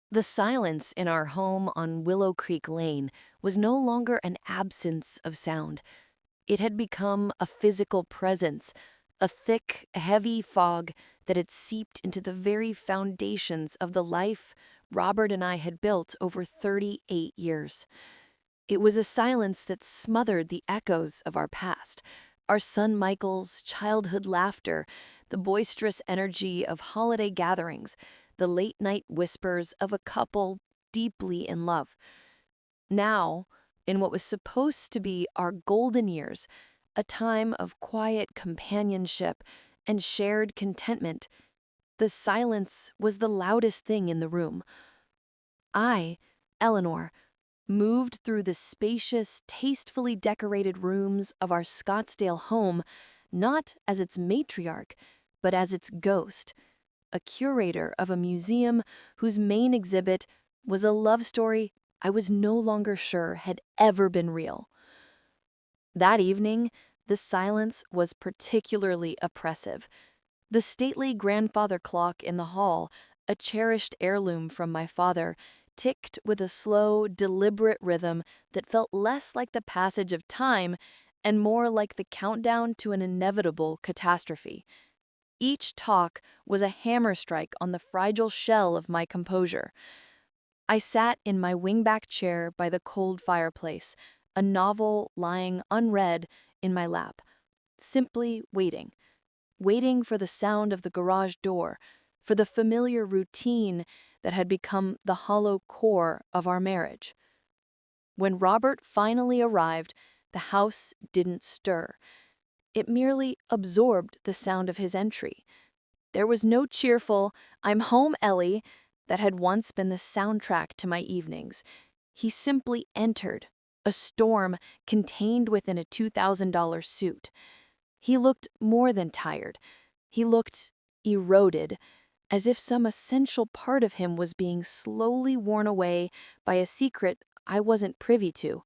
The silence in our home on Willow Creek Lane was no longer an absence of sound. It had become a physical presence, a thick, heavy fog that had seeped into the very foundations of the life Robert and I had built over 38 years. It was a silence that smothered the echoes of our past, our son Michael's childhood laughter, the boisterous energy of holiday gatherings, the late-night whispers of a couple deeply in love. Now, in what was supposed to be our golden years, a time of quiet companionship and shared contentment, the silence was the loudest thing in the room. I, Eleanor, moved through the spacious, tastefully decorated rooms of our Scottsdale home, not as its matriarch, but as its ghost, a curator of a museum whose main exhibit was a love story I was no longer sure had ever been real. That evening, the silence was particularly oppressive. The stately grandfather clock in the hall, a cherished heirloom from my father, ticked with a slow, deliberate rhythm that felt less like the passage of time and more like the countdown to an inevitable catastrophe. Each talk was a hammer strike on the fragile shell of my composure. I sat in my wingback chair by the cold fireplace, a novel lying unread in my lap, simply waiting for the sound of the garage door, for the familiar routine that had become the hollow core of our marriage. When Robert finally arrived, the house didn't stir. It merely absorbed the sound of his entry. There was no cheerful, "I'm home, Ellie," that had once been the soundtrack to my evenings. He simply entered, a storm contained within a $2,000 suit. He looked more than tired. He looked eroded, as if some essential part of him was being slowly worn away by a secret I wasn't privy to.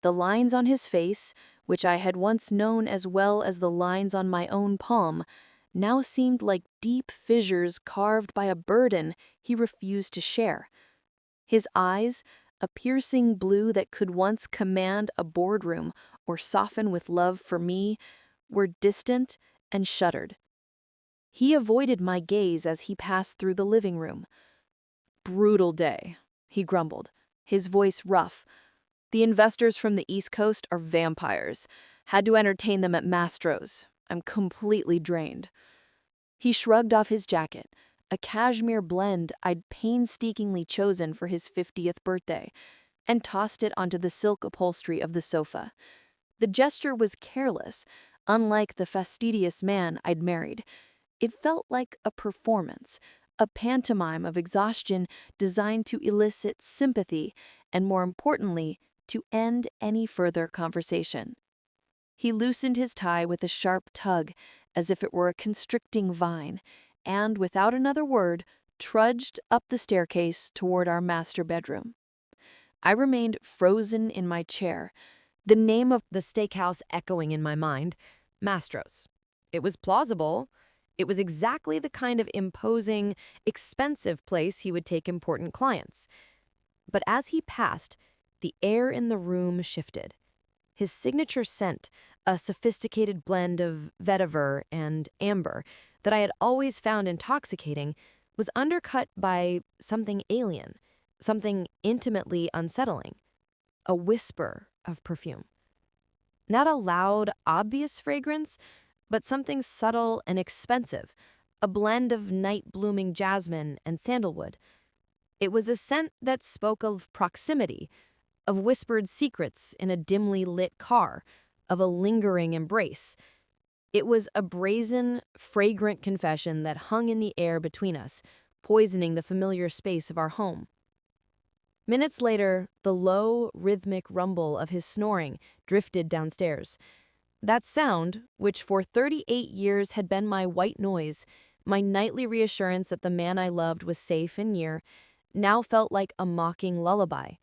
The lines on his face, which I had once known as well as the lines on my own palm, now seemed like deep fissures carved by a burden he refused to share. His eyes, a piercing blue that could once command a boardroom or soften with love for me, were distant and shuttered. He avoided my gaze as he passed through the living room. "Brutal day," he grumbled, his voice rough. "The investors from the East Coast are vampires. Had to entertain them at Mastro's. I'm completely drained." He shrugged off his jacket, a cashmere blend I'd painstakingly chosen for his 50th birthday, and tossed it onto the silk upholstery of the sofa. The gesture was careless, unlike the fastidious man I'd married. It felt like a performance, a pantomime of exhaustion designed to elicit sympathy and, more importantly, to end any further conversation. He loosened his tie with a sharp tug, as if it were a constricting vine, and, without another word, trudged up the staircase toward our master bedroom. I remained frozen in my chair, the name of the steakhouse echoing in my mind, Mastro's. It was plausible. It was exactly the kind of imposing, expensive place he would take important clients. But as he passed, the air in the room shifted. His signature scent, a sophisticated blend of vetiver and amber that I had always found intoxicating, was undercut by something alien, something intimately unsettling, a whisper of perfume. Not a loud, obvious fragrance, but something subtle and expensive, a blend of night-blooming jasmine and sandalwood. It was a scent that spoke of proximity, of whispered secrets in a dimly lit car, of a lingering embrace. It was a brazen, fragrant confession that hung in the air between us, poisoning the familiar space of our home. Minutes later, the low, rhythmic rumble of his snoring drifted downstairs. That sound, which for 38 years had been my white noise, my nightly reassurance that the man I loved was safe and near, now felt like a mocking lullaby.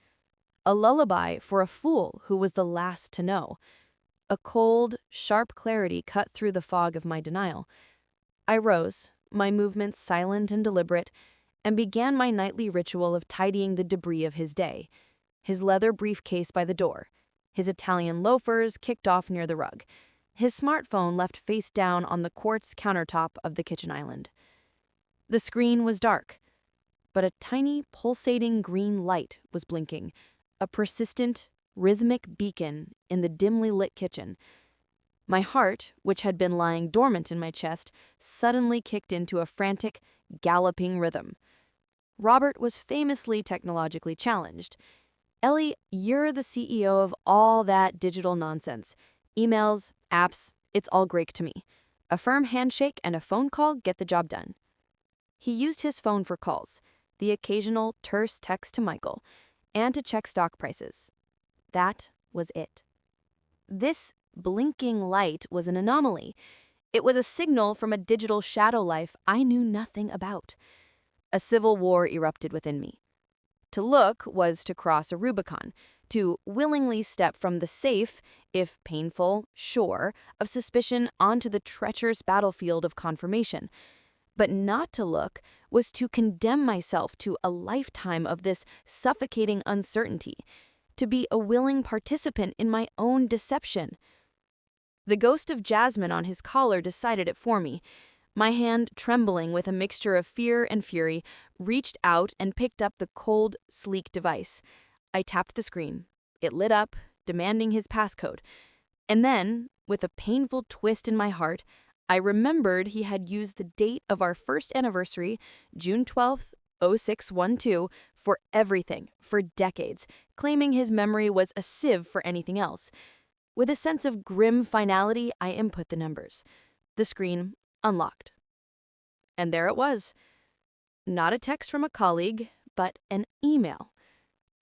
A lullaby for a fool who was the last to know. A cold, sharp clarity cut through the fog of my denial. I rose, my movements silent and deliberate, and began my nightly ritual of tidying the debris of his day. His leather briefcase by the door, his Italian loafers kicked off near the rug, his smartphone left face down on the quartz countertop of the kitchen island. The screen was dark, but a tiny, pulsating green light was blinking, a persistent, rhythmic beacon in the dimly lit kitchen. My heart, which had been lying dormant in my chest, suddenly kicked into a frantic, galloping rhythm. Robert was famously technologically challenged. "Ellie, you're the CEO of all that digital nonsense. Emails, apps, it's all Greek to me. A firm handshake and a phone call get the job done." He used his phone for calls, the occasional terse text to Michael, and to check stock prices. That was it. This blinking light was an anomaly. It was a signal from a digital shadow life I knew nothing about. A civil war erupted within me. To look was to cross a Rubicon, to willingly step from the safe, if painful, shore of suspicion onto the treacherous battlefield of confirmation. But not to look was to condemn myself to a lifetime of this suffocating uncertainty, to be a willing participant in my own deception. The ghost of Jasmine on his collar decided it for me. My hand, trembling with a mixture of fear and fury, reached out and picked up the cold, sleek device. I tapped the screen. It lit up, demanding his passcode. And then, with a painful twist in my heart, I remembered he had used the date of our first anniversary, June 12th, 0612, for everything, for decades, claiming his memory was a sieve for anything else. With a sense of grim finality, I input the numbers. The screen unlocked. And there it was. Not a text from a colleague, but an email.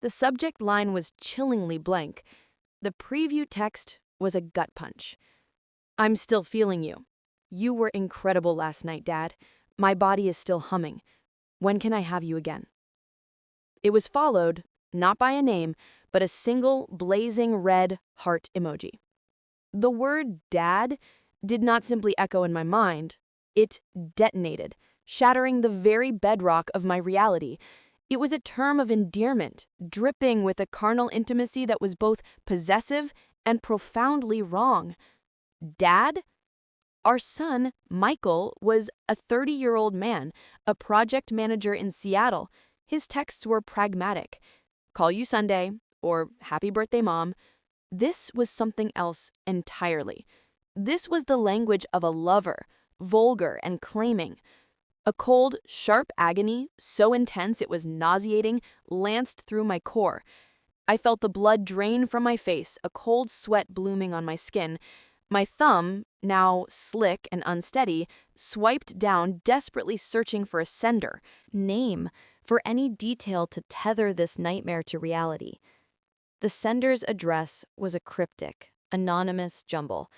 The subject line was chillingly blank. The preview text was a gut punch. "I'm still feeling you. You were incredible last night, Dad. My body is still humming. When can I have you again?" It was followed, not by a name, but a single blazing red heart emoji. The word "Dad" did not simply echo in my mind. It detonated, shattering the very bedrock of my reality. It was a term of endearment, dripping with a carnal intimacy that was both possessive and profoundly wrong. Dad? Our son, Michael, was a 30-year-old man, a project manager in Seattle. His texts were pragmatic. "Call you Sunday," or "Happy birthday, Mom." This was something else entirely. This was the language of a lover, vulgar and claiming. A cold, sharp agony, so intense it was nauseating, lanced through my core. I felt the blood drain from my face, a cold sweat blooming on my skin. My thumb, now slick and unsteady, swiped down, desperately searching for a sender, name, for any detail to tether this nightmare to reality. The sender's address was a cryptic, anonymous jumble.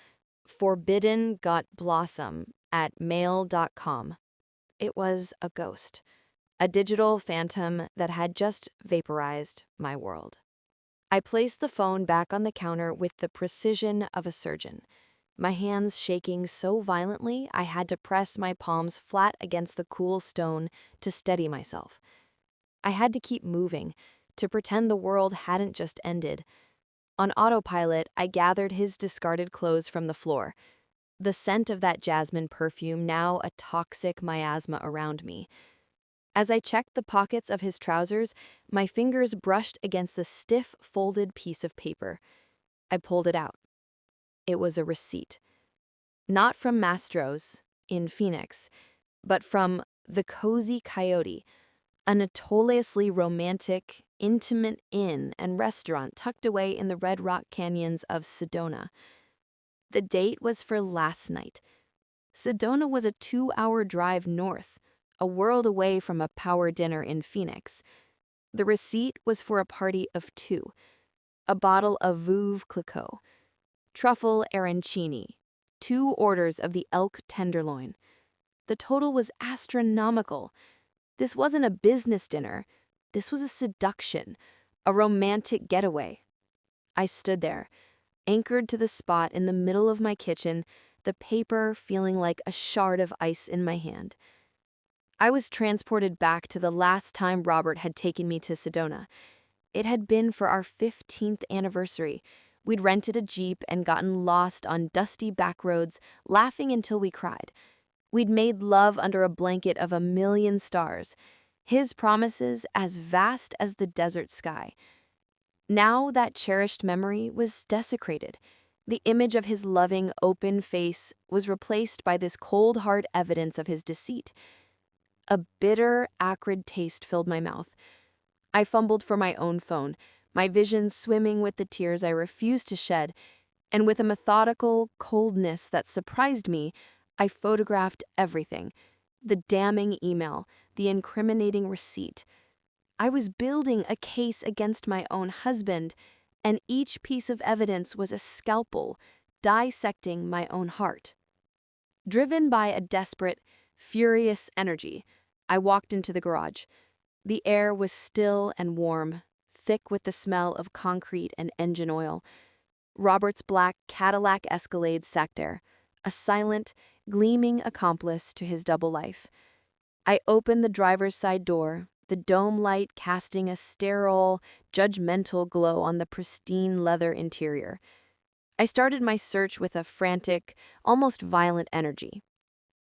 Forbidden got blossom at mail.com. It was a ghost, a digital phantom that had just vaporized my world. I placed the phone back on the counter with the precision of a surgeon, my hands shaking so violently I had to press my palms flat against the cool stone to steady myself. I had to keep moving, to pretend the world hadn't just ended. On autopilot, I gathered his discarded clothes from the floor, the scent of that jasmine perfume now a toxic miasma around me. As I checked the pockets of his trousers, my fingers brushed against the stiff, folded piece of paper. I pulled it out. It was a receipt. Not from Mastro's, in Phoenix, but from the Cozy Coyote, a notoriously romantic, intimate inn and restaurant tucked away in the Red Rock Canyons of Sedona. The date was for last night. Sedona was a 2-hour drive north, a world away from a power dinner in Phoenix. The receipt was for a party of 2, a bottle of Veuve Clicquot, truffle arancini, 2 orders of the elk tenderloin. The total was astronomical. This wasn't a business dinner. This was a seduction, a romantic getaway. I stood there, anchored to the spot in the middle of my kitchen, the paper feeling like a shard of ice in my hand. I was transported back to the last time Robert had taken me to Sedona. It had been for our 15th anniversary. We'd rented a Jeep and gotten lost on dusty back roads, laughing until we cried. We'd made love under a blanket of a million stars, his promises as vast as the desert sky. Now that cherished memory was desecrated. The image of his loving, open face was replaced by this cold, hard evidence of his deceit. A bitter, acrid taste filled my mouth. I fumbled for my own phone, my vision swimming with the tears I refused to shed, and with a methodical coldness that surprised me, I photographed everything. The damning email, the incriminating receipt. I was building a case against my own husband, and each piece of evidence was a scalpel, dissecting my own heart. Driven by a desperate, furious energy, I walked into the garage. The air was still and warm, thick with the smell of concrete and engine oil. Robert's black Cadillac Escalade sat there, a silent, gleaming accomplice to his double life. I opened the driver's side door, the dome light casting a sterile, judgmental glow on the pristine leather interior. I started my search with a frantic, almost violent energy.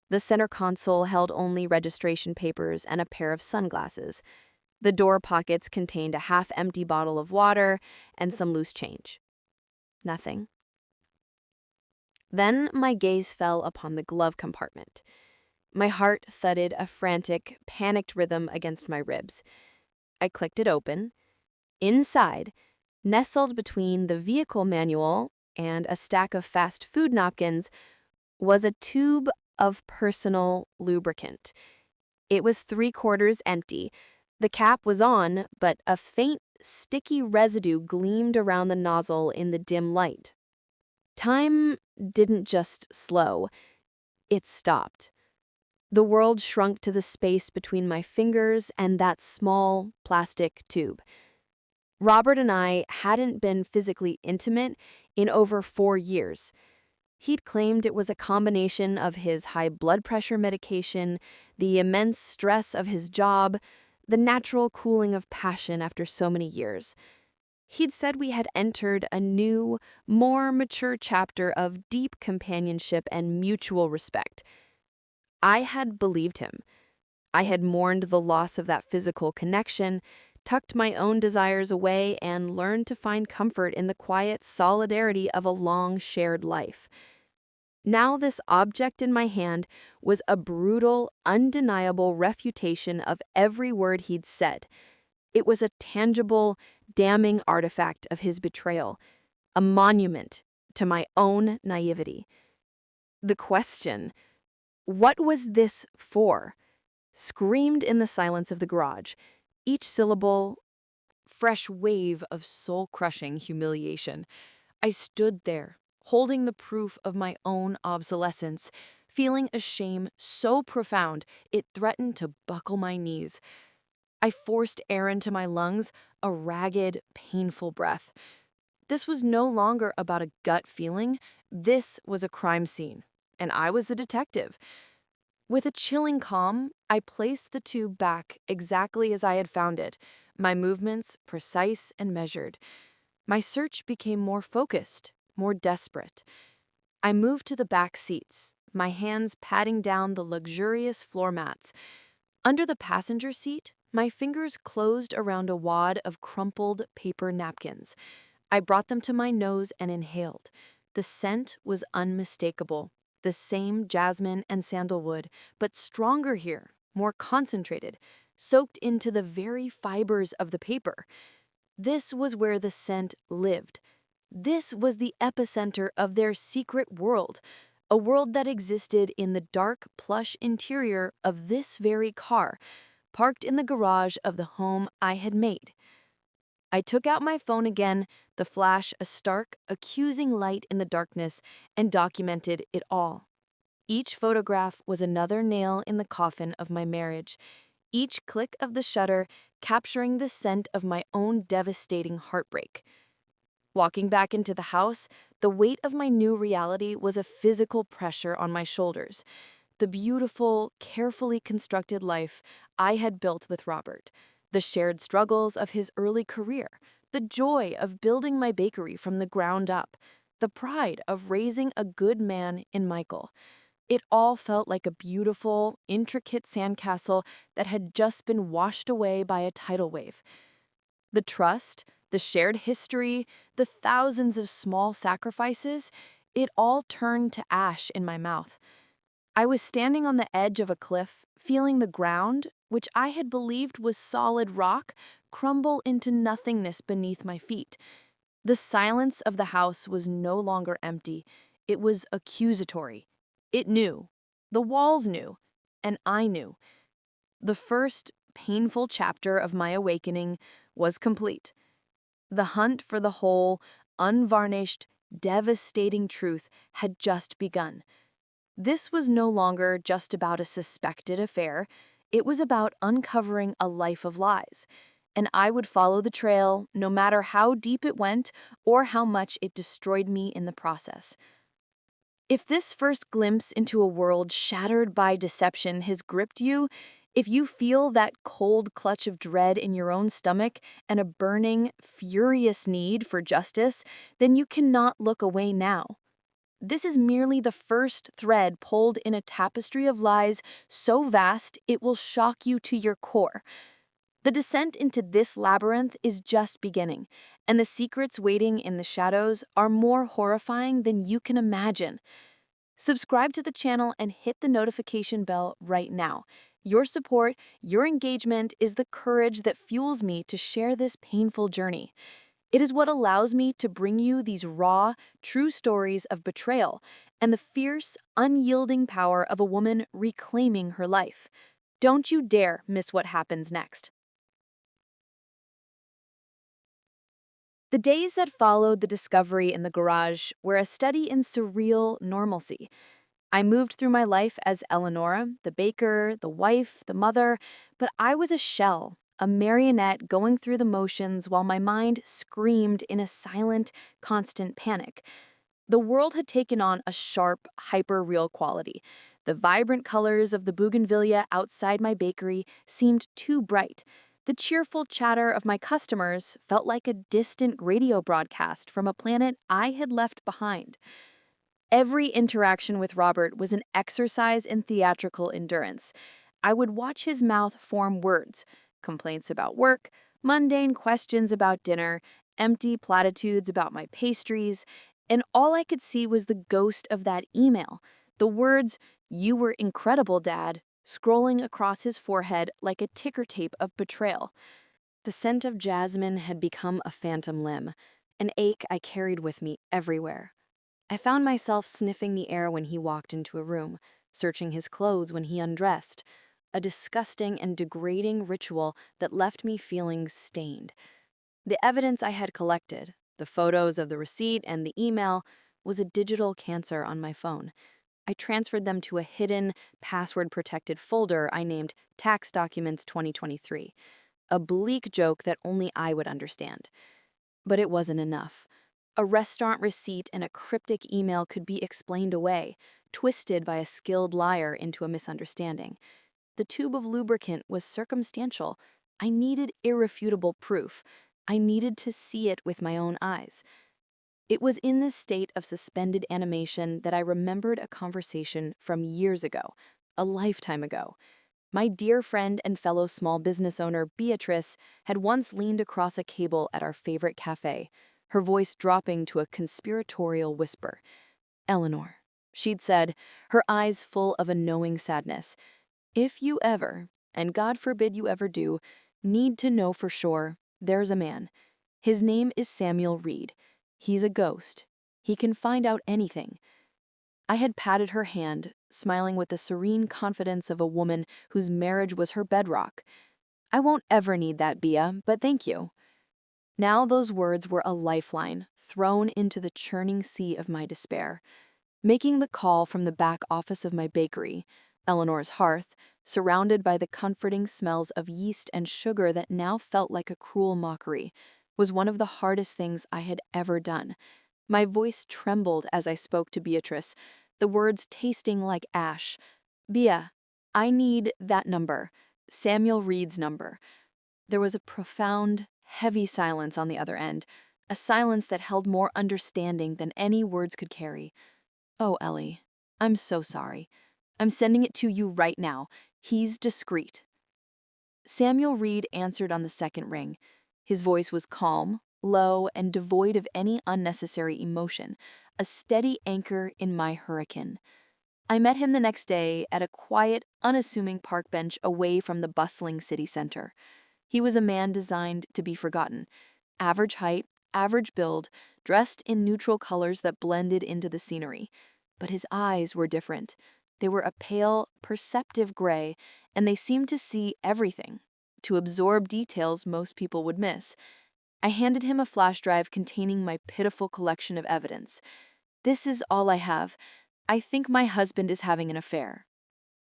The center console held only registration papers and a pair of sunglasses. The door pockets contained a half-empty bottle of water and some loose change. Nothing. Then my gaze fell upon the glove compartment. My heart thudded a frantic, panicked rhythm against my ribs. I clicked it open. Inside, nestled between the vehicle manual and a stack of fast food napkins, was a tube of personal lubricant. It was 3/4 empty. The cap was on, but a faint, sticky residue gleamed around the nozzle in the dim light. Time didn't just slow, it stopped. The world shrunk to the space between my fingers and that small, plastic tube. Robert and I hadn't been physically intimate in over 4 years. He'd claimed it was a combination of his high blood pressure medication, the immense stress of his job, the natural cooling of passion after so many years. He'd said we had entered a new, more mature chapter of deep companionship and mutual respect. I had believed him. I had mourned the loss of that physical connection, tucked my own desires away, and learned to find comfort in the quiet solidarity of a long shared life. Now this object in my hand was a brutal, undeniable refutation of every word he'd said. It was a tangible, damning artifact of his betrayal, a monument to my own naivety. The question, what was this for? Screamed in the silence of the garage, each syllable fresh wave of soul-crushing humiliation. I stood there, holding the proof of my own obsolescence, feeling a shame so profound it threatened to buckle my knees. I forced air into my lungs, a ragged, painful breath. This was no longer about a gut feeling. This was a crime scene, and I was the detective. With a chilling calm, I placed the tube back exactly as I had found it, my movements precise and measured. My search became more focused, more desperate. I moved to the back seats, my hands patting down the luxurious floor mats. Under the passenger seat, my fingers closed around a wad of crumpled paper napkins. I brought them to my nose and inhaled. The scent was unmistakable. The same jasmine and sandalwood, but stronger here, more concentrated, soaked into the very fibers of the paper. This was where the scent lived. This was the epicenter of their secret world, a world that existed in the dark, plush interior of this very car, parked in the garage of the home I had made. I took out my phone again, the flash a stark, accusing light in the darkness, and documented it all. Each photograph was another nail in the coffin of my marriage, each click of the shutter capturing the scent of my own devastating heartbreak. Walking back into the house, the weight of my new reality was a physical pressure on my shoulders. the beautiful, carefully constructed life I had built with Robert, the shared struggles of his early career, the joy of building my bakery from the ground up, the pride of raising a good man in Michael. It all felt like a beautiful, intricate sandcastle that had just been washed away by a tidal wave. The trust, the shared history, the thousands of small sacrifices, it all turned to ash in my mouth. I was standing on the edge of a cliff, feeling the ground, which I had believed was solid rock, crumble into nothingness beneath my feet. The silence of the house was no longer empty. It was accusatory. It knew. The walls knew. And I knew. The first painful chapter of my awakening was complete. The hunt for the whole, unvarnished, devastating truth had just begun. This was no longer just about a suspected affair. It was about uncovering a life of lies. And I would follow the trail, no matter how deep it went or how much it destroyed me in the process. If this first glimpse into a world shattered by deception has gripped you, if you feel that cold clutch of dread in your own stomach and a burning, furious need for justice, then you cannot look away now. This is merely the first thread pulled in a tapestry of lies so vast it will shock you to your core. The descent into this labyrinth is just beginning, and the secrets waiting in the shadows are more horrifying than you can imagine. Subscribe to the channel and hit the notification bell right now. Your support, your engagement is the courage that fuels me to share this painful journey. It is what allows me to bring you these raw, true stories of betrayal and the fierce, unyielding power of a woman reclaiming her life. Don't you dare miss what happens next. The days that followed the discovery in the garage were a study in surreal normalcy. I moved through my life as Eleonora, the baker, the wife, the mother, but I was a shell, a marionette going through the motions while my mind screamed in a silent, constant panic. The world had taken on a sharp, hyper-real quality. The vibrant colors of the bougainvillea outside my bakery seemed too bright. The cheerful chatter of my customers felt like a distant radio broadcast from a planet I had left behind. Every interaction with Robert was an exercise in theatrical endurance. I would watch his mouth form words, complaints about work, mundane questions about dinner, empty platitudes about my pastries, and all I could see was the ghost of that email, the words, "You were incredible, Dad," scrolling across his forehead like a ticker tape of betrayal. The scent of jasmine had become a phantom limb, an ache I carried with me everywhere. I found myself sniffing the air when he walked into a room, searching his clothes when he undressed, a disgusting and degrading ritual that left me feeling stained. The evidence I had collected, the photos of the receipt and the email, was a digital cancer on my phone. I transferred them to a hidden, password-protected folder I named Tax Documents 2023, a bleak joke that only I would understand. But it wasn't enough. A restaurant receipt and a cryptic email could be explained away, twisted by a skilled liar into a misunderstanding. The tube of lubricant was circumstantial. I needed irrefutable proof. I needed to see it with my own eyes. It was in this state of suspended animation that I remembered a conversation from years ago, a lifetime ago. My dear friend and fellow small business owner, Beatrice, had once leaned across a cable at our favorite cafe, her voice dropping to a conspiratorial whisper. "Eleanor," she'd said, her eyes full of a knowing sadness, "if you ever, and God forbid you ever do, need to know for sure, there's a man. His name is Samuel Reed. He's a ghost. He can find out anything." I had patted her hand, smiling with the serene confidence of a woman whose marriage was her bedrock. "I won't ever need that, Bea, but thank you." Now those words were a lifeline, thrown into the churning sea of my despair. Making the call from the back office of my bakery, Eleanor's hearth, surrounded by the comforting smells of yeast and sugar that now felt like a cruel mockery, was one of the hardest things I had ever done. My voice trembled as I spoke to Beatrice, the words tasting like ash. Bia, I need that number. Samuel Reed's number. There was a profound, heavy silence on the other end, a silence that held more understanding than any words could carry. Oh, Ellie, I'm so sorry. I'm sending it to you right now. He's discreet. Samuel Reed answered on the second ring. His voice was calm, low, and devoid of any unnecessary emotion, a steady anchor in my hurricane. I met him the next day at a quiet, unassuming park bench away from the bustling city center. He was a man designed to be forgotten. Average height, average build, dressed in neutral colors that blended into the scenery. But his eyes were different. They were a pale, perceptive gray, and they seemed to see everything, to absorb details most people would miss. I handed him a flash drive containing my pitiful collection of evidence. This is all I have. I think my husband is having an affair.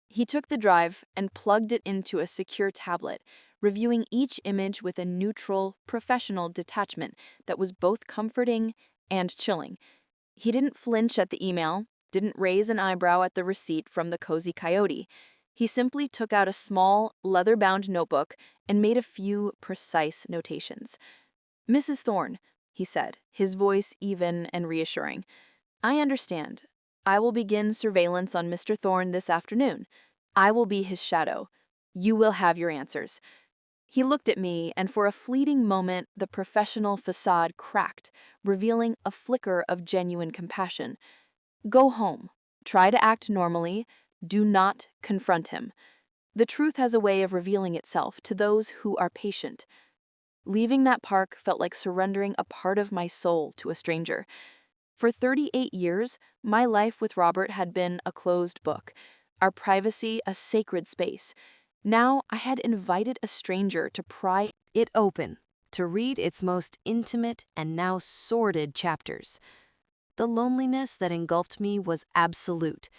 He took the drive and plugged it into a secure tablet, reviewing each image with a neutral, professional detachment that was both comforting and chilling. He didn't flinch at the email, didn't raise an eyebrow at the receipt from the cozy coyote. He simply took out a small, leather-bound notebook and made a few precise notations. "Mrs. Thorne," he said, his voice even and reassuring, "I understand. I will begin surveillance on Mr. Thorne this afternoon. I will be his shadow. You will have your answers." He looked at me, and for a fleeting moment, the professional facade cracked, revealing a flicker of genuine compassion. "Go home. Try to act normally. Do not confront him. The truth has a way of revealing itself to those who are patient." Leaving that park felt like surrendering a part of my soul to a stranger. For 38 years, my life with Robert had been a closed book, our privacy a sacred space. Now I had invited a stranger to pry it open, to read its most intimate and now sordid chapters. The loneliness that engulfed me was absolute.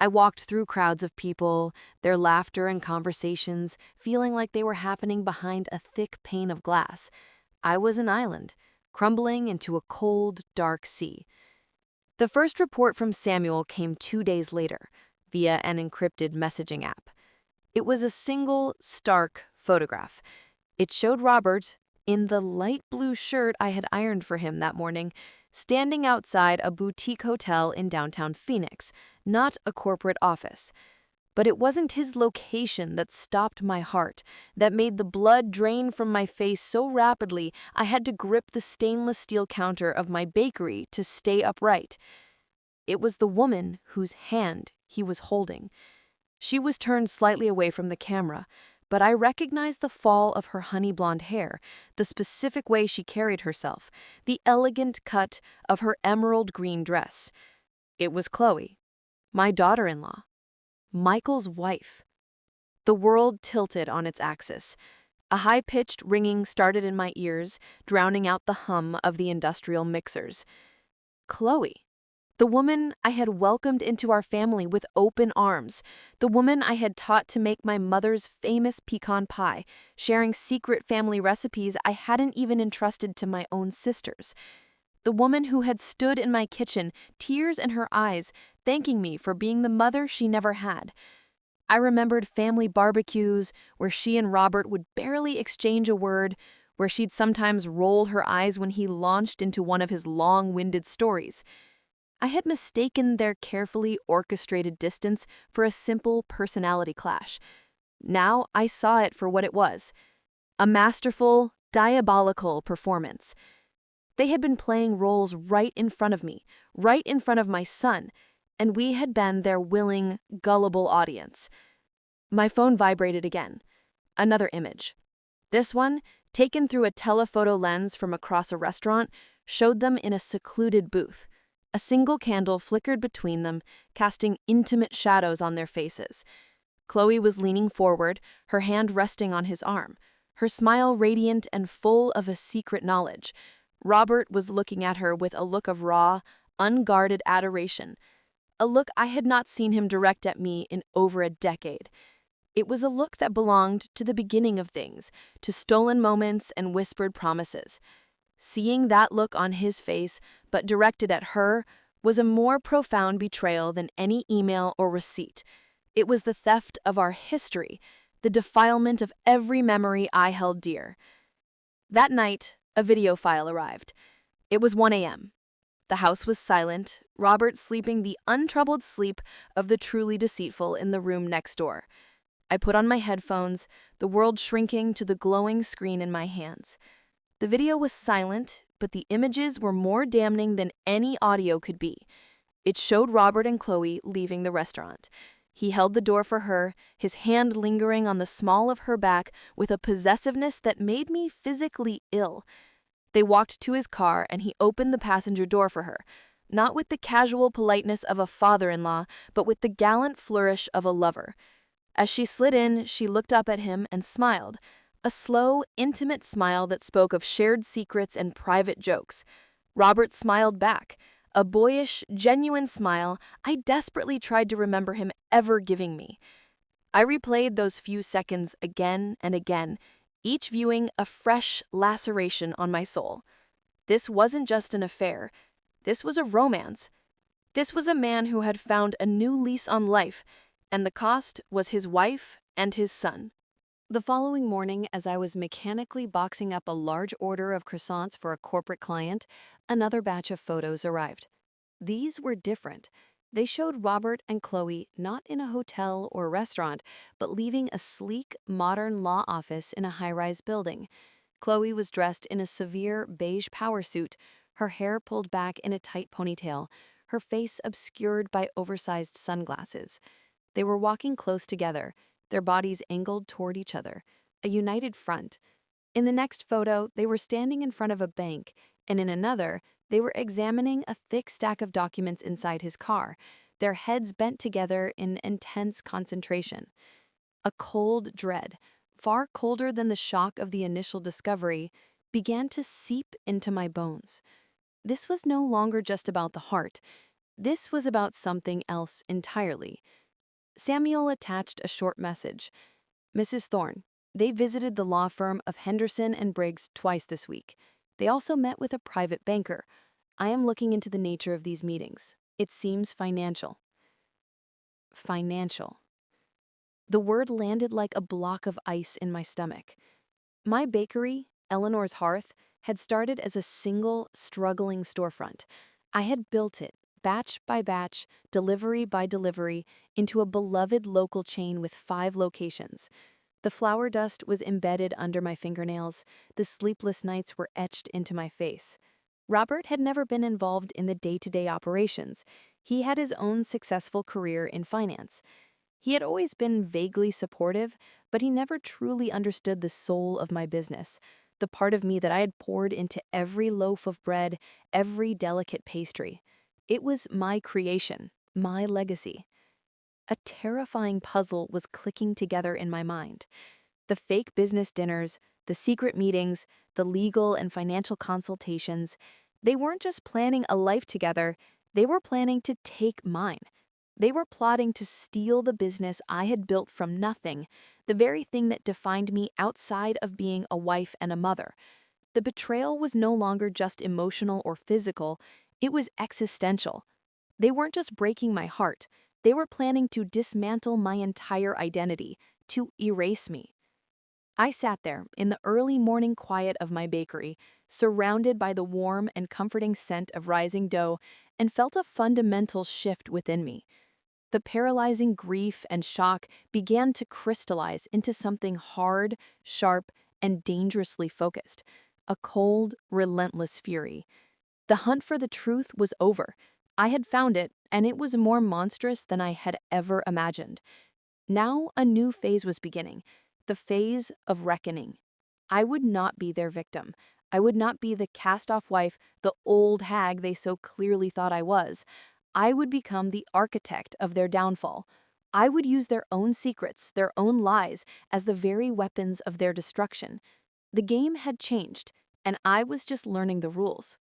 I walked through crowds of people, their laughter and conversations, feeling like they were happening behind a thick pane of glass. I was an island, crumbling into a cold, dark sea. The first report from Samuel came 2 days later, via an encrypted messaging app. It was a single, stark photograph. It showed Robert, in the light blue shirt I had ironed for him that morning, standing outside a boutique hotel in downtown Phoenix, not a corporate office. But it wasn't his location that stopped my heart, that made the blood drain from my face so rapidly I had to grip the stainless steel counter of my bakery to stay upright. It was the woman whose hand he was holding. She was turned slightly away from the camera, but I recognized the fall of her honey blonde hair, the specific way she carried herself, the elegant cut of her emerald green dress. It was Chloe, my daughter-in-law, Michael's wife. The world tilted on its axis. A high-pitched ringing started in my ears, drowning out the hum of the industrial mixers. Chloe. The woman I had welcomed into our family with open arms, the woman I had taught to make my mother's famous pecan pie, sharing secret family recipes I hadn't even entrusted to my own sisters. The woman who had stood in my kitchen, tears in her eyes, thanking me for being the mother she never had. I remembered family barbecues where she and Robert would barely exchange a word, where she'd sometimes roll her eyes when he launched into one of his long-winded stories. I had mistaken their carefully orchestrated distance for a simple personality clash. Now I saw it for what it was, a masterful, diabolical performance. They had been playing roles right in front of me, right in front of my son, and we had been their willing, gullible audience. My phone vibrated again. Another image. This one, taken through a telephoto lens from across a restaurant, showed them in a secluded booth. A single candle flickered between them, casting intimate shadows on their faces. Chloe was leaning forward, her hand resting on his arm, her smile radiant and full of a secret knowledge. Robert was looking at her with a look of raw, unguarded adoration, a look I had not seen him direct at me in over a decade. It was a look that belonged to the beginning of things, to stolen moments and whispered promises. Seeing that look on his face, but directed at her, was a more profound betrayal than any email or receipt. It was the theft of our history, the defilement of every memory I held dear. That night, a video file arrived. It was 1 a.m. The house was silent, Robert sleeping the untroubled sleep of the truly deceitful in the room next door. I put on my headphones, the world shrinking to the glowing screen in my hands. The video was silent, but the images were more damning than any audio could be. It showed Robert and Chloe leaving the restaurant. He held the door for her, his hand lingering on the small of her back with a possessiveness that made me physically ill. They walked to his car and he opened the passenger door for her, not with the casual politeness of a father-in-law, but with the gallant flourish of a lover. As she slid in, she looked up at him and smiled, a slow, intimate smile that spoke of shared secrets and private jokes. Robert smiled back, a boyish, genuine smile I desperately tried to remember him ever giving me. I replayed those few seconds again and again, each viewing a fresh laceration on my soul. This wasn't just an affair. This was a romance. This was a man who had found a new lease on life, and the cost was his wife and his son. The following morning, as I was mechanically boxing up a large order of croissants for a corporate client, another batch of photos arrived. These were different. They showed Robert and Chloe not in a hotel or restaurant, but leaving a sleek, modern law office in a high-rise building. Chloe was dressed in a severe beige power suit, her hair pulled back in a tight ponytail, her face obscured by oversized sunglasses. They were walking close together, their bodies angled toward each other, a united front. In the next photo, they were standing in front of a bank, and in another, they were examining a thick stack of documents inside his car, their heads bent together in intense concentration. A cold dread, far colder than the shock of the initial discovery, began to seep into my bones. This was no longer just about the heart. This was about something else entirely. Samuel attached a short message. Mrs. Thorne, they visited the law firm of Henderson and Briggs twice this week. They also met with a private banker. I am looking into the nature of these meetings. It seems financial. Financial. The word landed like a block of ice in my stomach. My bakery, Eleanor's Hearth, had started as a single, struggling storefront. I had built it, batch by batch, delivery by delivery, into a beloved local chain with 5 locations. The flour dust was embedded under my fingernails, the sleepless nights were etched into my face. Robert had never been involved in the day-to-day operations. He had his own successful career in finance. He had always been vaguely supportive, but he never truly understood the soul of my business, the part of me that I had poured into every loaf of bread, every delicate pastry. It was my creation, my legacy. A terrifying puzzle was clicking together in my mind. The fake business dinners, the secret meetings, the legal and financial consultations, they weren't just planning a life together, they were planning to take mine. They were plotting to steal the business I had built from nothing, the very thing that defined me outside of being a wife and a mother. The betrayal was no longer just emotional or physical, it was existential. They weren't just breaking my heart, they were planning to dismantle my entire identity, to erase me. I sat there in the early morning quiet of my bakery, surrounded by the warm and comforting scent of rising dough, and felt a fundamental shift within me. The paralyzing grief and shock began to crystallize into something hard, sharp, and dangerously focused, a cold, relentless fury. The hunt for the truth was over. I had found it, and it was more monstrous than I had ever imagined. Now a new phase was beginning, the phase of reckoning. I would not be their victim. I would not be the cast-off wife, the old hag they so clearly thought I was. I would become the architect of their downfall. I would use their own secrets, their own lies, as the very weapons of their destruction. The game had changed, and I was just learning the rules.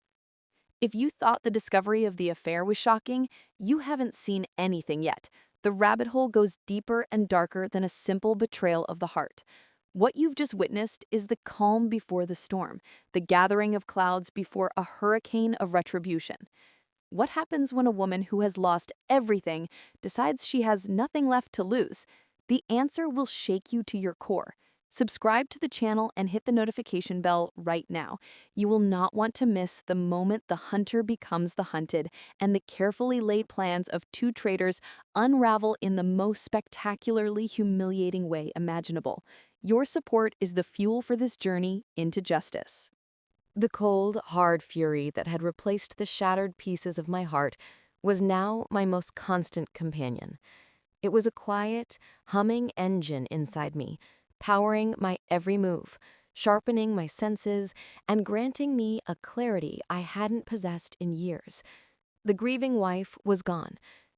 If you thought the discovery of the affair was shocking, you haven't seen anything yet. The rabbit hole goes deeper and darker than a simple betrayal of the heart. What you've just witnessed is the calm before the storm, the gathering of clouds before a hurricane of retribution. What happens when a woman who has lost everything decides she has nothing left to lose? The answer will shake you to your core. Subscribe to the channel and hit the notification bell right now. You will not want to miss the moment the hunter becomes the hunted and the carefully laid plans of two traitors unravel in the most spectacularly humiliating way imaginable. Your support is the fuel for this journey into justice. The cold, hard fury that had replaced the shattered pieces of my heart was now my most constant companion. It was a quiet, humming engine inside me, powering my every move, sharpening my senses, and granting me a clarity I hadn't possessed in years. The grieving wife was gone.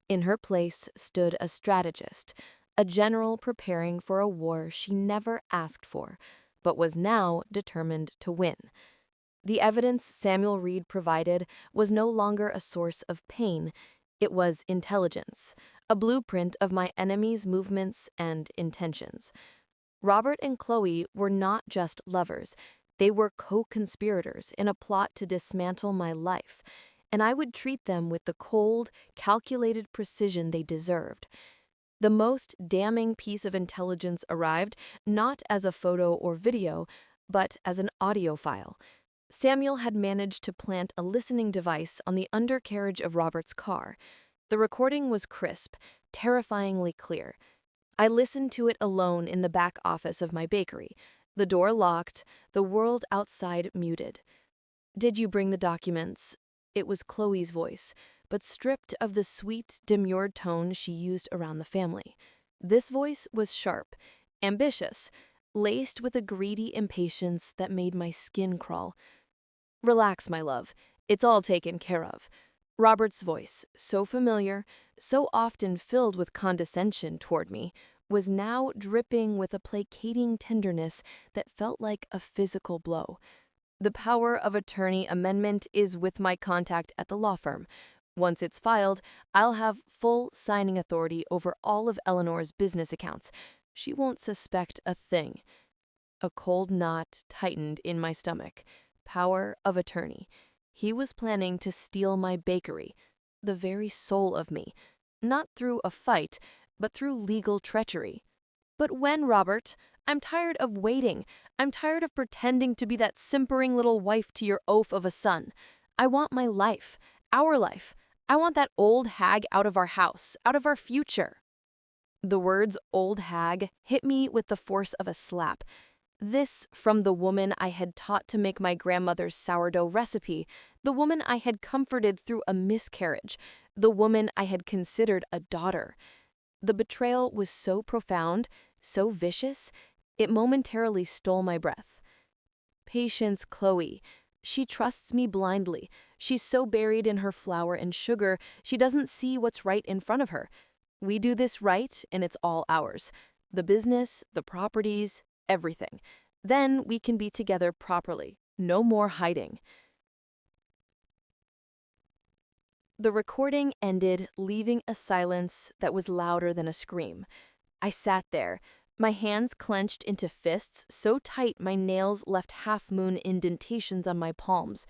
In her place stood a strategist, a general preparing for a war she never asked for, but was now determined to win. The evidence Samuel Reed provided was no longer a source of pain. It was intelligence, a blueprint of my enemy's movements and intentions. Robert and Chloe were not just lovers. They were co-conspirators in a plot to dismantle my life, and I would treat them with the cold, calculated precision they deserved. The most damning piece of intelligence arrived not as a photo or video, but as an audio file. Samuel had managed to plant a listening device on the undercarriage of Robert's car. The recording was crisp, terrifyingly clear. I listened to it alone in the back office of my bakery, the door locked, the world outside muted. "Did you bring the documents?" It was Chloe's voice, but stripped of the sweet, demure tone she used around the family. This voice was sharp, ambitious, laced with a greedy impatience that made my skin crawl. "Relax, my love. It's all taken care of." Robert's voice, so familiar, so often filled with condescension toward me, was now dripping with a placating tenderness that felt like a physical blow. "The power of attorney amendment is with my contact at the law firm. Once it's filed, I'll have full signing authority over all of Eleanor's business accounts. She won't suspect a thing." A cold knot tightened in my stomach. Power of attorney. He was planning to steal my bakery, the very soul of me, not through a fight, but through legal treachery. "But when, Robert? I'm tired of waiting. I'm tired of pretending to be that simpering little wife to your oaf of a son. I want my life, our life. I want that old hag out of our house, out of our future." The words "old hag" hit me with the force of a slap. This from the woman I had taught to make my grandmother's sourdough recipe, the woman I had comforted through a miscarriage, the woman I had considered a daughter. The betrayal was so profound, so vicious, it momentarily stole my breath. Patience, Chloe. She trusts me blindly. She's so buried in her flour and sugar, she doesn't see what's right in front of her. We do this right, and it's all ours. The business, the properties, everything. Then we can be together properly. No more hiding. The recording ended, leaving a silence that was louder than a scream. I sat there, my hands clenched into fists so tight my nails left half-moon indentations on my palms.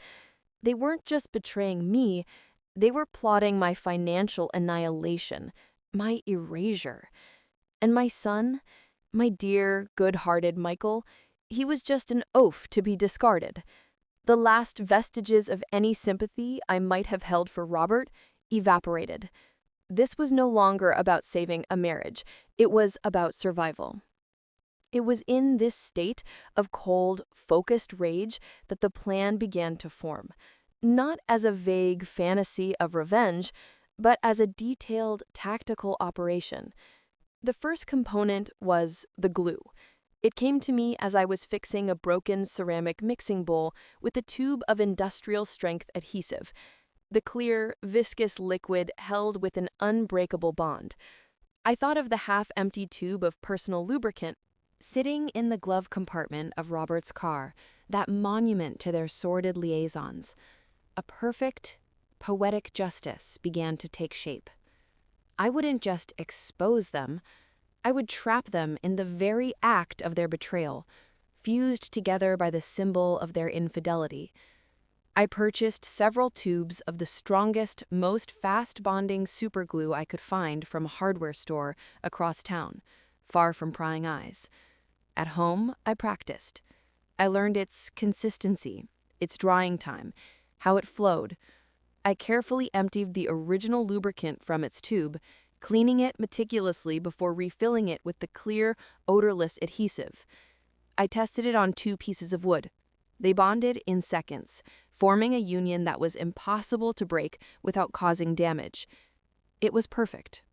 They weren't just betraying me, they were plotting my financial annihilation, my erasure. And my son, my dear, good-hearted Michael, he was just an oaf to be discarded. The last vestiges of any sympathy I might have held for Robert evaporated. This was no longer about saving a marriage. It was about survival. It was in this state of cold, focused rage that the plan began to form, not as a vague fantasy of revenge, but as a detailed, tactical operation. The first component was the glue. It came to me as I was fixing a broken ceramic mixing bowl with a tube of industrial-strength adhesive. The clear, viscous liquid held with an unbreakable bond. I thought of the half-empty tube of personal lubricant sitting in the glove compartment of Robert's car, that monument to their sordid liaisons. A perfect, poetic justice began to take shape. I wouldn't just expose them, I would trap them in the very act of their betrayal, fused together by the symbol of their infidelity. I purchased several tubes of the strongest, most fast-bonding superglue I could find from a hardware store across town, far from prying eyes. At home, I practiced. I learned its consistency, its drying time, how it flowed. I carefully emptied the original lubricant from its tube, cleaning it meticulously before refilling it with the clear, odorless adhesive. I tested it on 2 pieces of wood. They bonded in seconds, forming a union that was impossible to break without causing damage. It was perfect.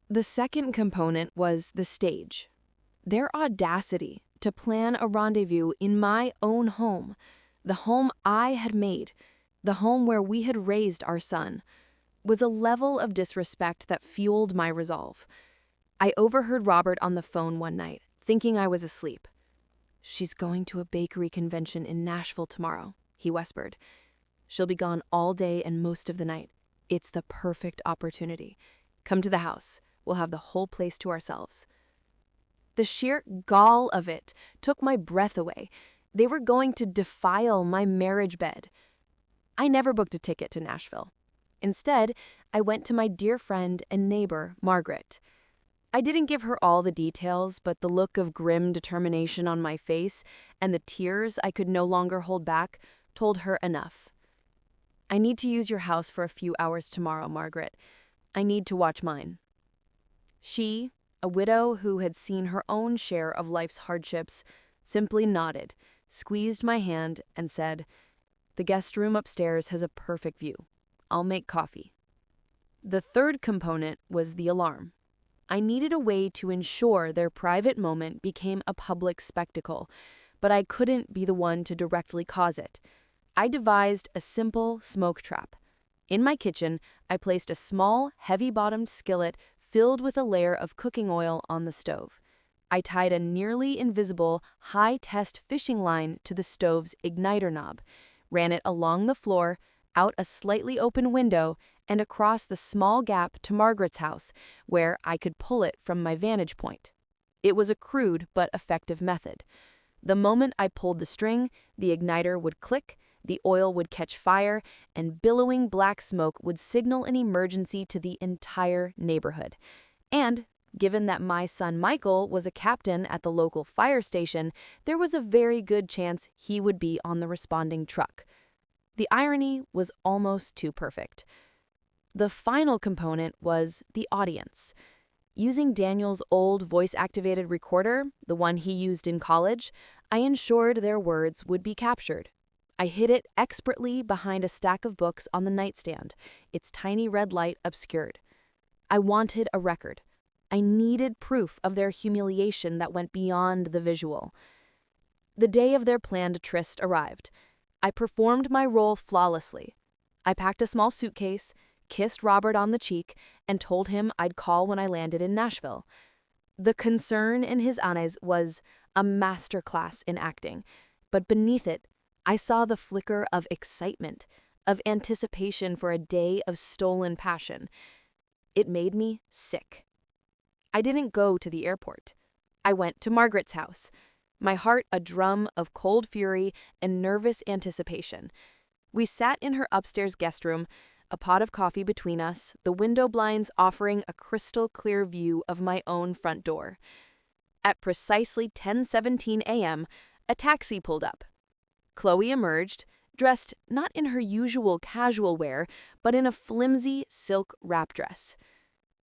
The second component was the stage. Their audacity to plan a rendezvous in my own home, the home I had made, the home where we had raised our son, was a level of disrespect that fueled my resolve. I overheard Robert on the phone one night, thinking I was asleep. "She's going to a bakery convention in Nashville tomorrow," he whispered. "She'll be gone all day and most of the night. It's the perfect opportunity. Come to the house. We'll have the whole place to ourselves." The sheer gall of it took my breath away. They were going to defile my marriage bed. I never booked a ticket to Nashville. Instead, I went to my dear friend and neighbor, Margaret. I didn't give her all the details, but the look of grim determination on my face and the tears I could no longer hold back told her enough. "I need to use your house for a few hours tomorrow, Margaret. I need to watch mine." She, a widow who had seen her own share of life's hardships, simply nodded, squeezed my hand, and said, "The guest room upstairs has a perfect view. I'll make coffee." The third component was the alarm. I needed a way to ensure their private moment became a public spectacle, but I couldn't be the one to directly cause it. I devised a simple smoke trap. In my kitchen, I placed a small, heavy-bottomed skillet filled with a layer of cooking oil on the stove. I tied a nearly invisible, high-test fishing line to the stove's igniter knob, ran it along the floor, out a slightly open window, and across the small gap to Margaret's house, where I could pull it from my vantage point. It was a crude but effective method. The moment I pulled the string, the igniter would click, the oil would catch fire, and billowing black smoke would signal an emergency to the entire neighborhood. And, given that my son Michael was a captain at the local fire station, there was a very good chance he would be on the responding truck. The irony was almost too perfect. The final component was the audience. Using Daniel's old voice-activated recorder, the one he used in college, I ensured their words would be captured. I hid it expertly behind a stack of books on the nightstand, its tiny red light obscured. I wanted a record. I needed proof of their humiliation that went beyond the visual. The day of their planned tryst arrived. I performed my role flawlessly. I packed a small suitcase, kissed Robert on the cheek, and told him I'd call when I landed in Nashville. The concern in his eyes was a masterclass in acting, but beneath it, I saw the flicker of excitement, of anticipation for a day of stolen passion. It made me sick. I didn't go to the airport. I went to Margaret's house, my heart a drum of cold fury and nervous anticipation. We sat in her upstairs guest room, a pot of coffee between us, the window blinds offering a crystal-clear view of my own front door. At precisely 10:17 a.m., a taxi pulled up. Chloe emerged, dressed not in her usual casual wear, but in a flimsy silk wrap dress.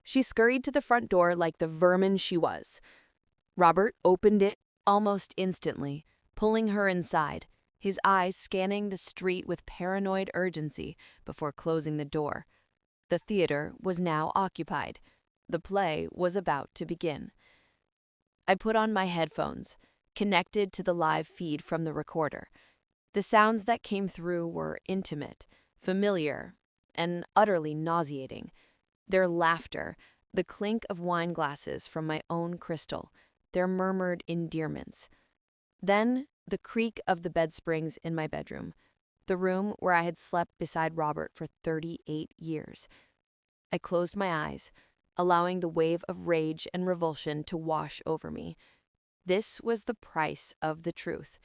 She scurried to the front door like the vermin she was. Robert opened it almost instantly, pulling her inside, his eyes scanning the street with paranoid urgency before closing the door. The theater was now occupied. The play was about to begin. I put on my headphones, connected to the live feed from the recorder. The sounds that came through were intimate, familiar, and utterly nauseating. Their laughter, the clink of wine glasses from my own crystal, their murmured endearments. Then the creak of the bed springs in my bedroom, the room where I had slept beside Robert for 38 years. I closed my eyes, allowing the wave of rage and revulsion to wash over me. This was the price of the truth.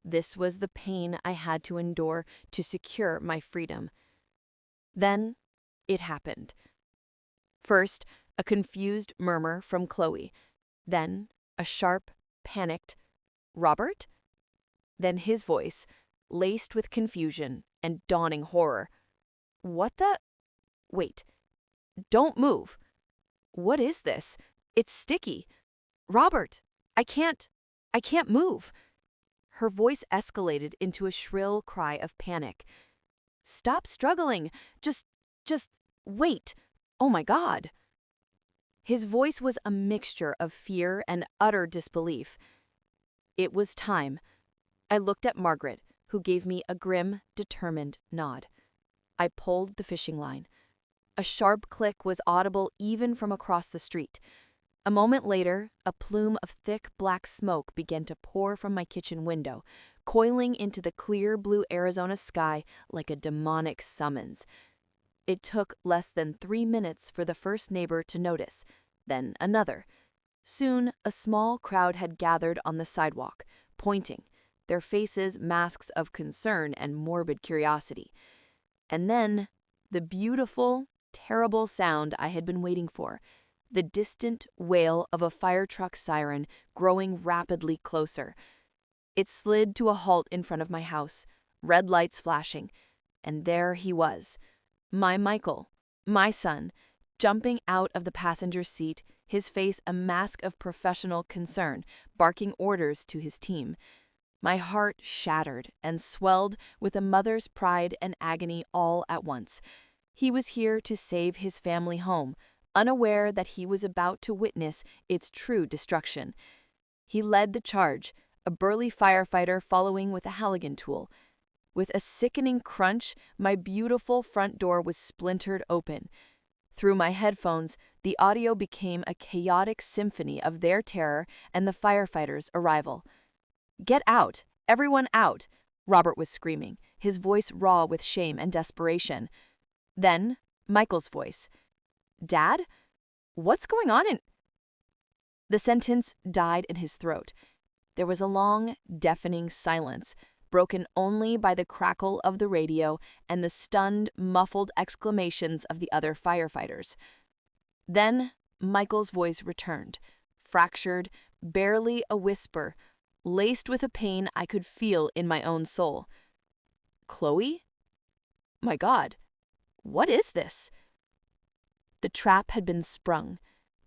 This was the pain I had to endure to secure my freedom. Then it happened. First, a confused murmur from Chloe. Then, a sharp, panicked, "Robert?" Then his voice, laced with confusion and dawning horror. "What the? Wait. Don't move. What is this? It's sticky. Robert, I can't move." Her voice escalated into a shrill cry of panic. "Stop struggling. Just wait. Oh my God." His voice was a mixture of fear and utter disbelief. It was time. I looked at Margaret, who gave me a grim, determined nod. I pulled the fishing line. A sharp click was audible even from across the street. A moment later, a plume of thick black smoke began to pour from my kitchen window, coiling into the clear blue Arizona sky like a demonic summons. It took less than 3 minutes for the first neighbor to notice, then another. Soon, a small crowd had gathered on the sidewalk, pointing, their faces masks of concern and morbid curiosity. And then, the beautiful, terrible sound I had been waiting for, the distant wail of a fire truck siren growing rapidly closer. It slid to a halt in front of my house, red lights flashing, and there he was, my Michael, my son, jumping out of the passenger seat, his face a mask of professional concern, barking orders to his team. My heart shattered and swelled with a mother's pride and agony all at once. He was here to save his family home, unaware that he was about to witness its true destruction. He led the charge, a burly firefighter following with a Halligan tool. With a sickening crunch, my beautiful front door was splintered open. Through my headphones, the audio became a chaotic symphony of their terror and the firefighters' arrival. "Get out! Everyone out!" Robert was screaming, his voice raw with shame and desperation. Then, Michael's voice. "Dad? What's going on in—" The sentence died in his throat. There was a long, deafening silence, broken only by the crackle of the radio and the stunned, muffled exclamations of the other firefighters. Then, Michael's voice returned, fractured, barely a whisper, laced with a pain I could feel in my own soul. "Chloe? My God, what is this?" The trap had been sprung.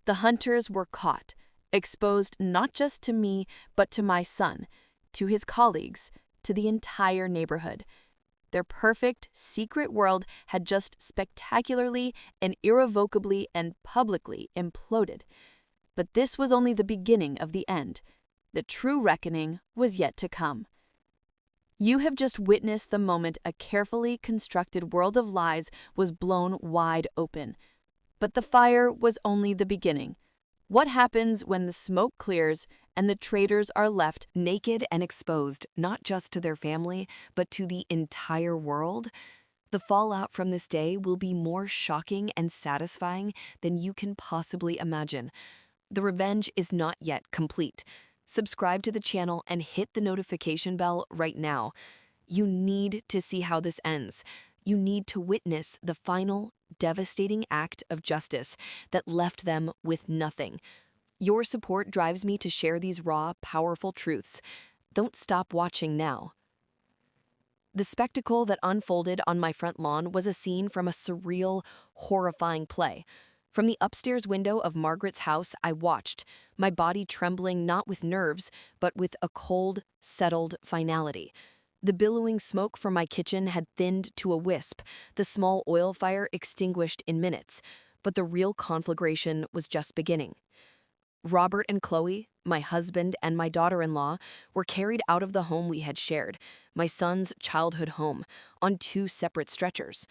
The hunters were caught, exposed not just to me, but to my son, to his colleagues, to the entire neighborhood. Their perfect, secret world had just spectacularly and irrevocably and publicly imploded. But this was only the beginning of the end. The true reckoning was yet to come. You have just witnessed the moment a carefully constructed world of lies was blown wide open. But the fire was only the beginning. What happens when the smoke clears and the traitors are left Naked and exposed, not just to their family, but to the entire world? The fallout from this day will be more shocking and satisfying than you can possibly imagine. The revenge is not yet complete. Subscribe to the channel and hit the notification bell right now. You need to see how this ends. You need to witness the final, devastating act of justice that left them with nothing. Your support drives me to share these raw, powerful truths. Don't stop watching now. The spectacle that unfolded on my front lawn was a scene from a surreal, horrifying play. From the upstairs window of Margaret's house, I watched, my body trembling not with nerves, but with a cold, settled finality. The billowing smoke from my kitchen had thinned to a wisp, the small oil fire extinguished in minutes, but the real conflagration was just beginning. Robert and Chloe, my husband and my daughter-in-law, were carried out of the home we had shared, my son's childhood home, on 2 separate stretchers.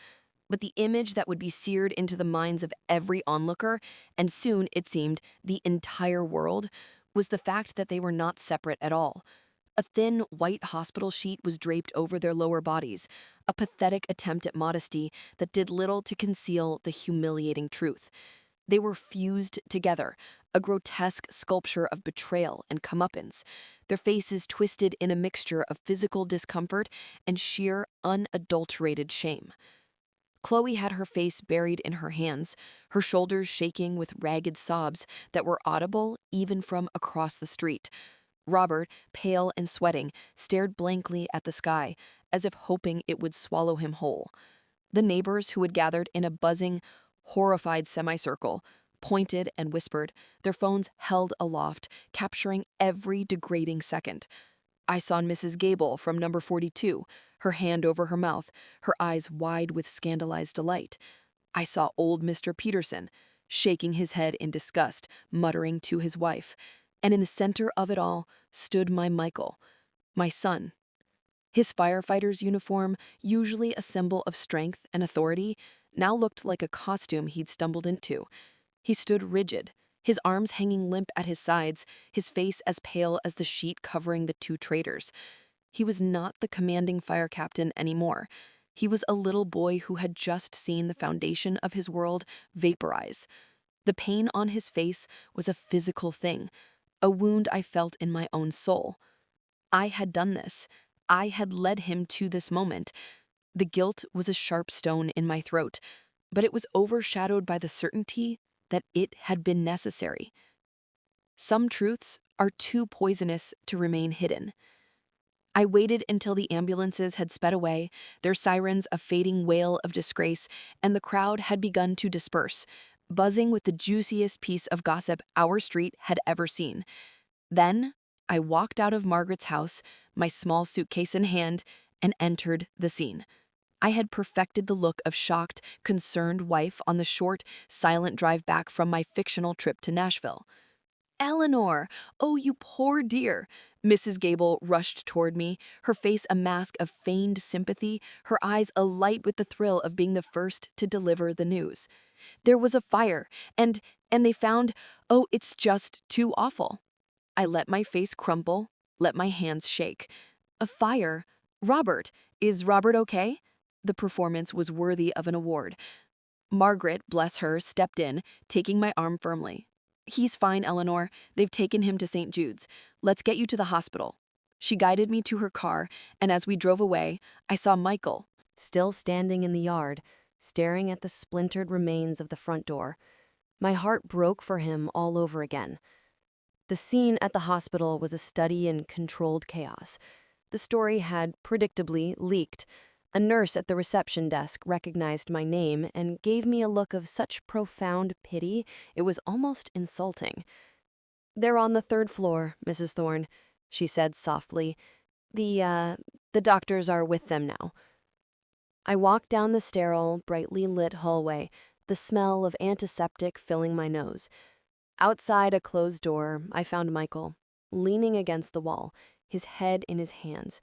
But the image that would be seared into the minds of every onlooker, and soon, it seemed, the entire world, was the fact that they were not separate at all. A thin, white hospital sheet was draped over their lower bodies, a pathetic attempt at modesty that did little to conceal the humiliating truth. They were fused together, a grotesque sculpture of betrayal and comeuppance, their faces twisted in a mixture of physical discomfort and sheer, unadulterated shame. Chloe had her face buried in her hands, her shoulders shaking with ragged sobs that were audible even from across the street. Robert, pale and sweating, stared blankly at the sky, as if hoping it would swallow him whole. The neighbors who had gathered in a buzzing, horrified semicircle pointed and whispered, their phones held aloft, capturing every degrading second. I saw Mrs. Gable from number 42, her hand over her mouth, her eyes wide with scandalized delight. I saw old Mr. Peterson, shaking his head in disgust, muttering to his wife. And in the center of it all stood my Michael, my son. His firefighter's uniform, usually a symbol of strength and authority, now looked like a costume he'd stumbled into. He stood rigid, his arms hanging limp at his sides, his face as pale as the sheet covering the two traitors. He was not the commanding fire captain anymore. He was a little boy who had just seen the foundation of his world vaporize. The pain on his face was a physical thing, a wound I felt in my own soul. I had done this. I had led him to this moment. The guilt was a sharp stone in my throat, but it was overshadowed by the certainty that it had been necessary. Some truths are too poisonous to remain hidden. I waited until the ambulances had sped away, their sirens a fading wail of disgrace, and the crowd had begun to disperse, buzzing with the juiciest piece of gossip our street had ever seen. Then I walked out of Margaret's house, my small suitcase in hand, and entered the scene. I had perfected the look of shocked, concerned wife on the short, silent drive back from my fictional trip to Nashville. Eleanor! Oh, you poor dear! Mrs. Gable rushed toward me, her face a mask of feigned sympathy, her eyes alight with the thrill of being the first to deliver the news. There was a fire, and they found, oh, it's just too awful. I let my face crumple, let my hands shake. A fire? Robert! Is Robert okay? The performance was worthy of an award. Margaret, bless her, stepped in, taking my arm firmly. He's fine, Eleanor. They've taken him to St. Jude's. Let's get you to the hospital. She guided me to her car, and as we drove away, I saw Michael, Still standing in the yard, staring at the splintered remains of the front door. My heart broke for him all over again. The scene at the hospital was a study in controlled chaos. The story had predictably leaked. A nurse at the reception desk recognized my name and gave me a look of such profound pity it was almost insulting. "They're on the third floor, Mrs. Thorne," she said softly. The doctors are with them now." I walked down the sterile, brightly lit hallway, the smell of antiseptic filling my nose. Outside a closed door, I found Michael, leaning against the wall, his head in his hands.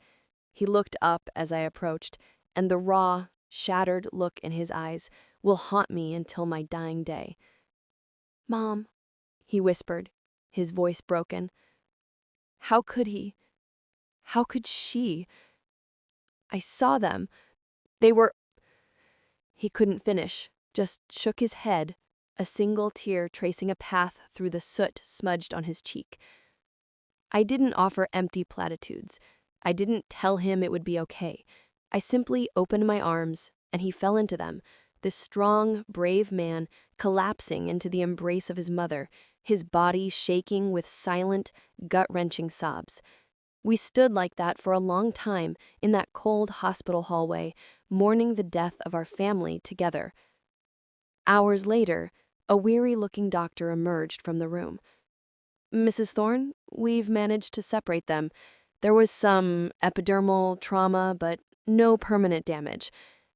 He looked up as I approached, and the raw, shattered look in his eyes will haunt me until my dying day. "Mom," he whispered, his voice broken. "How could he? How could she? I saw them. They were—" He couldn't finish, just shook his head, a single tear tracing a path through the soot smudged on his cheek. I didn't offer empty platitudes. I didn't tell him it would be okay. I simply opened my arms, and he fell into them, this strong, brave man collapsing into the embrace of his mother, his body shaking with silent, gut-wrenching sobs. We stood like that for a long time in that cold hospital hallway, mourning the death of our family together. Hours later, a weary-looking doctor emerged from the room. "Mrs. Thorne, we've managed to separate them. There was some epidermal trauma, but no permanent damage.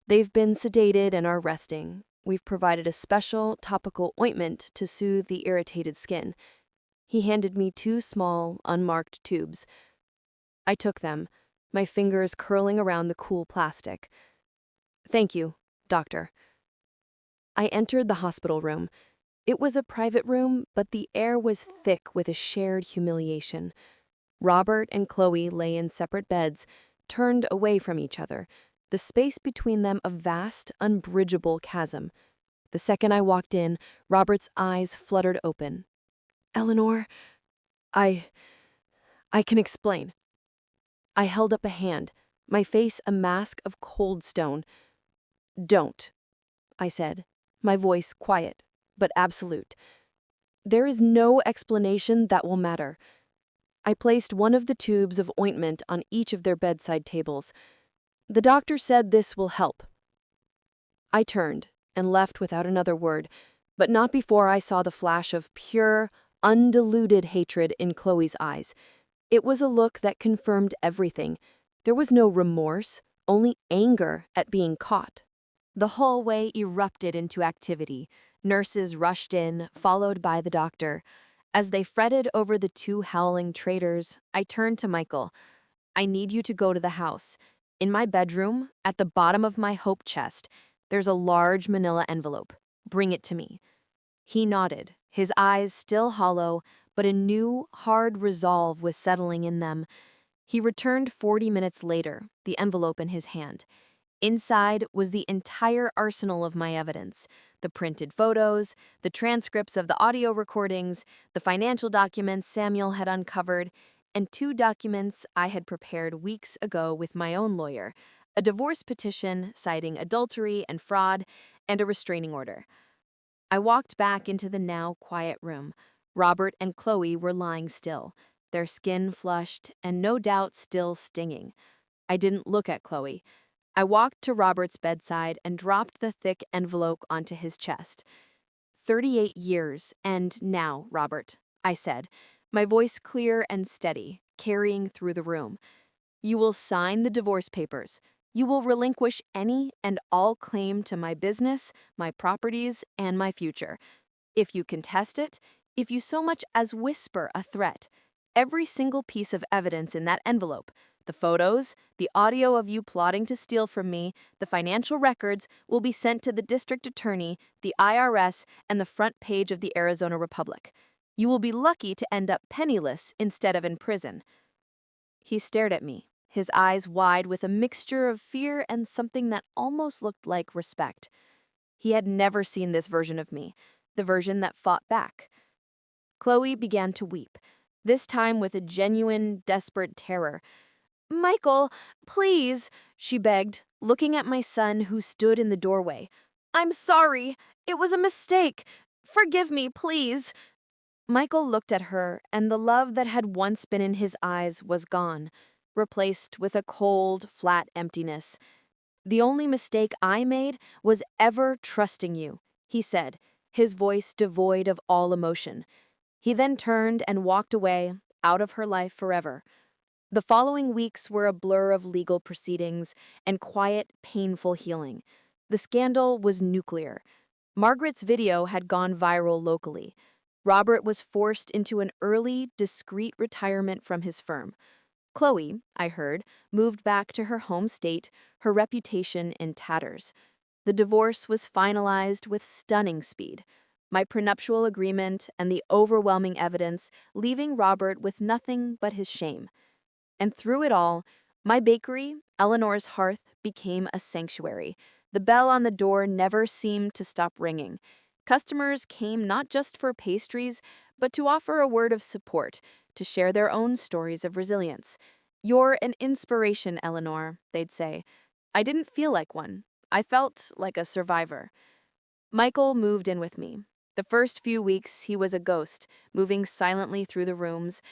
They've been sedated and are resting. We've provided a special topical ointment to soothe the irritated skin." He handed me 2 small, unmarked tubes. I took them, my fingers curling around the cool plastic. "Thank you, doctor." I entered the hospital room. It was a private room, but the air was thick with a shared humiliation. Robert and Chloe lay in separate beds, turned away from each other, the space between them a vast, unbridgeable chasm. The second I walked in, Robert's eyes fluttered open. Eleanor, I can explain. I held up a hand, my face a mask of cold stone. Don't, I said, my voice quiet, but absolute. There is no explanation that will matter. I placed one of the tubes of ointment on each of their bedside tables. The doctor said this will help. I turned and left without another word, but not before I saw the flash of pure, undiluted hatred in Chloe's eyes. It was a look that confirmed everything. There was no remorse, only anger at being caught. The hallway erupted into activity. Nurses rushed in, followed by the doctor. As they fretted over the two howling traitors, I turned to Michael. I need you to go to the house. In my bedroom, at the bottom of my hope chest, there's a large manila envelope. Bring it to me. He nodded, his eyes still hollow, but a new, hard resolve was settling in them. He returned 40 minutes later, the envelope in his hand. Inside was the entire arsenal of my evidence: the printed photos, the transcripts of the audio recordings, the financial documents Samuel had uncovered, and 2 documents I had prepared weeks ago with my own lawyer: a divorce petition citing adultery and fraud, and a restraining order. I walked back into the now quiet room. Robert and Chloe were lying still, their skin flushed and no doubt still stinging. I didn't look at Chloe. I walked to Robert's bedside and dropped the thick envelope onto his chest. 38 years, and now, Robert, I said, my voice clear and steady, carrying through the room. You will sign the divorce papers. You will relinquish any and all claim to my business, my properties, and my future. If you contest it, if you so much as whisper a threat, every single piece of evidence in that envelope, the photos, the audio of you plotting to steal from me, the financial records, will be sent to the district attorney, the IRS, and the front page of the Arizona Republic. You will be lucky to end up penniless instead of in prison. He stared at me, his eyes wide with a mixture of fear and something that almost looked like respect. He had never seen this version of me, the version that fought back. Chloe began to weep, this time with a genuine, desperate terror. Michael, please, she begged, looking at my son who stood in the doorway. I'm sorry. It was a mistake. Forgive me, please. Michael looked at her, and the love that had once been in his eyes was gone, replaced with a cold, flat emptiness. The only mistake I made was ever trusting you, he said, his voice devoid of all emotion. He then turned and walked away, out of her life forever. The following weeks were a blur of legal proceedings and quiet, painful healing. The scandal was nuclear. Margaret's video had gone viral locally. Robert was forced into an early, discreet retirement from his firm. Chloe, I heard, moved back to her home state, her reputation in tatters. The divorce was finalized with stunning speed. My prenuptial agreement and the overwhelming evidence leaving Robert with nothing but his shame. And through it all, my bakery, Eleanor's Hearth, became a sanctuary. The bell on the door never seemed to stop ringing. Customers came not just for pastries, but to offer a word of support, to share their own stories of resilience. You're an inspiration, Eleanor, they'd say. I didn't feel like one. I felt like a survivor. Michael moved in with me. The first few weeks, he was a ghost, moving silently through the rooms.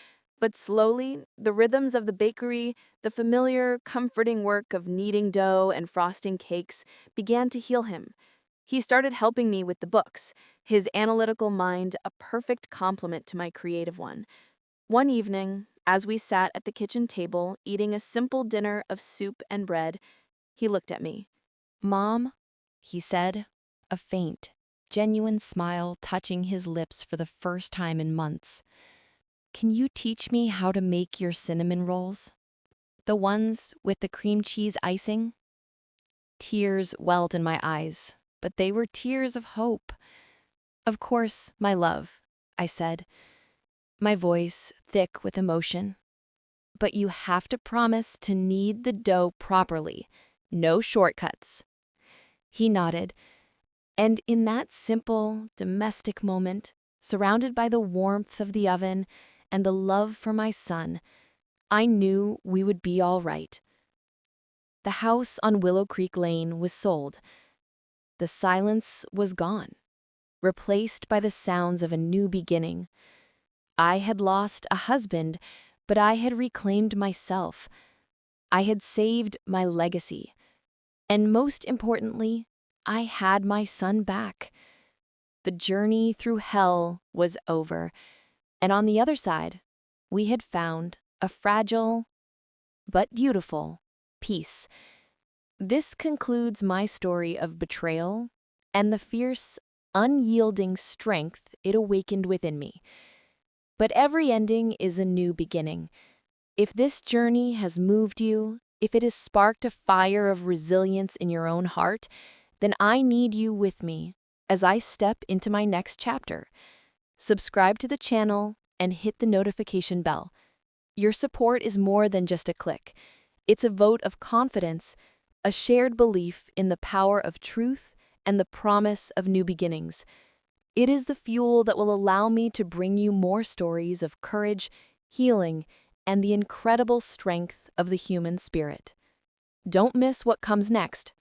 But slowly, the rhythms of the bakery, the familiar, comforting work of kneading dough and frosting cakes began to heal him. He started helping me with the books, his analytical mind a perfect complement to my creative one. One evening, as we sat at the kitchen table eating a simple dinner of soup and bread, he looked at me. Mom, he said, a faint, genuine smile touching his lips for the first time in months. Can you teach me how to make your cinnamon rolls? The ones with the cream cheese icing? Tears welled in my eyes, but they were tears of hope. Of course, my love, I said, my voice thick with emotion. But you have to promise to knead the dough properly, no shortcuts. He nodded, and in that simple, domestic moment, surrounded by the warmth of the oven and the love for my son, I knew we would be all right. The house on Willow Creek Lane was sold. The silence was gone, replaced by the sounds of a new beginning. I had lost a husband, but I had reclaimed myself. I had saved my legacy. And most importantly, I had my son back. The journey through hell was over, and on the other side, we had found a fragile but beautiful peace. This concludes my story of betrayal and the fierce, unyielding strength it awakened within me. But every ending is a new beginning. If this journey has moved you, if it has sparked a fire of resilience in your own heart, then I need you with me as I step into my next chapter. Subscribe to the channel and hit the notification bell. Your support is more than just a click. It's a vote of confidence, a shared belief in the power of truth and the promise of new beginnings. It is the fuel that will allow me to bring you more stories of courage, healing, and the incredible strength of the human spirit. Don't miss what comes next.